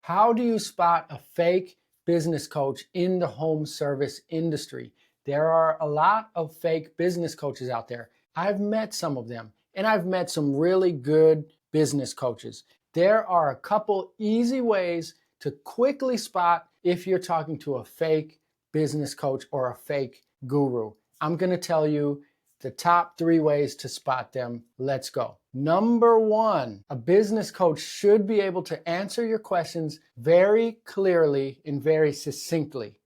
How do you spot a fake business coach in the home service industry? There are a lot of fake business coaches out there. I've met some of them, and I've met some really good business coaches. There are a couple easy ways to quickly spot if you're talking to a fake business coach or a fake guru. I'm going to tell you the top 3 ways to spot them. Let's go. Number 1, a business coach should be able to answer your questions very clearly and very succinctly.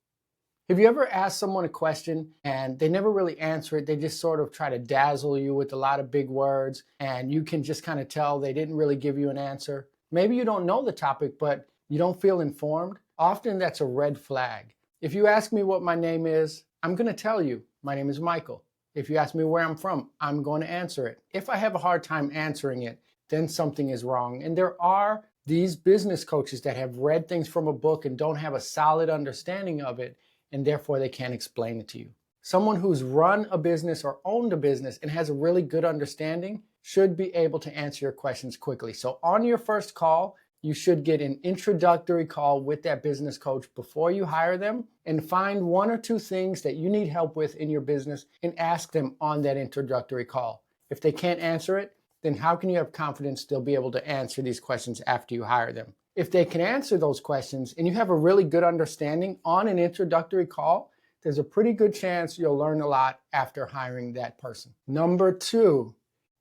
Have you ever asked someone a question and they never really answer it? They just sort of try to dazzle you with a lot of big words, and you can just kind of tell they didn't really give you an answer. Maybe you don't know the topic, but you don't feel informed. Often that's a red flag. If you ask me what my name is, I'm going to tell you my name is Michael. If you ask me where I'm from, I'm going to answer it. If I have a hard time answering it, then something is wrong. And there are these business coaches that have read things from a book and don't have a solid understanding of it, and therefore they can't explain it to you. Someone who's run a business or owned a business and has a really good understanding should be able to answer your questions quickly. So on your first call, you should get an introductory call with that business coach before you hire them, and find 1 or 2 things that you need help with in your business and ask them on that introductory call. If they can't answer it, then how can you have confidence they'll be able to answer these questions after you hire them? If they can answer those questions and you have a really good understanding on an introductory call, there's a pretty good chance you'll learn a lot after hiring that person. Number 2,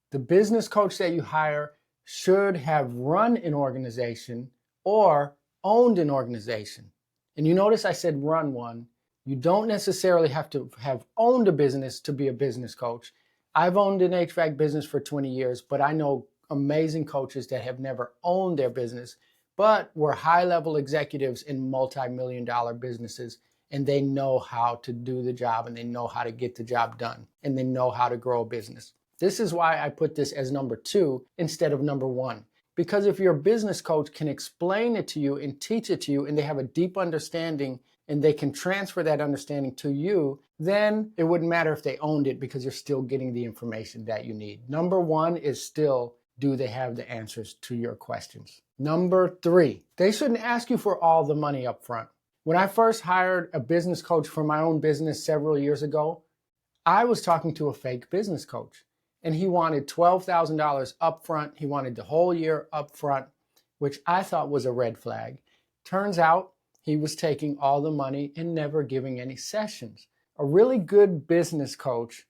the business coach that you hire should have run an organization or owned an organization. And you notice I said run one. You don't necessarily have to have owned a business to be a business coach. I've owned an HVAC business for 20 years, but I know amazing coaches that have never owned their business, but were high-level executives in multi-million-dollar businesses, and they know how to do the job, and they know how to get the job done, and they know how to grow a business. This is why I put this as number 2 instead of number 1. Because if your business coach can explain it to you and teach it to you, and they have a deep understanding and they can transfer that understanding to you, then it wouldn't matter if they owned it, because you're still getting the information that you need. Number 1 is still, do they have the answers to your questions? Number 3, they shouldn't ask you for all the money up front. When I first hired a business coach for my own business several years ago, I was talking to a fake business coach. And he wanted $12,000 up front. He wanted the whole year up front, which I thought was a red flag. Turns out he was taking all the money and never giving any sessions. A really good business coach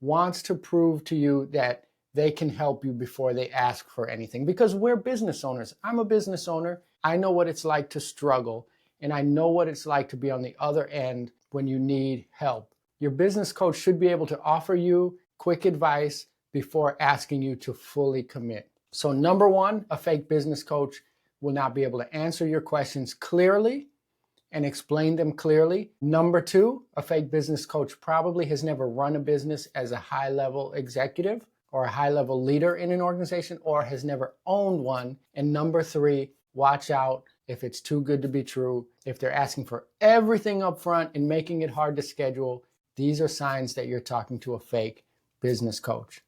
wants to prove to you that they can help you before they ask for anything, because we're business owners. I'm a business owner. I know what it's like to struggle, and I know what it's like to be on the other end when you need help. Your business coach should be able to offer you quick advice before asking you to fully commit. So number 1, a fake business coach will not be able to answer your questions clearly and explain them clearly. Number 2, a fake business coach probably has never run a business as a high-level executive or a high-level leader in an organization, or has never owned one. And number 3, watch out if it's too good to be true. If they're asking for everything up front and making it hard to schedule, these are signs that you're talking to a fake business coach.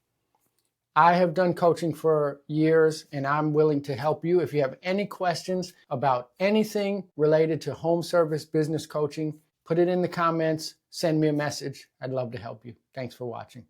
I have done coaching for years, and I'm willing to help you. If you have any questions about anything related to home service business coaching, put it in the comments, send me a message. I'd love to help you. Thanks for watching.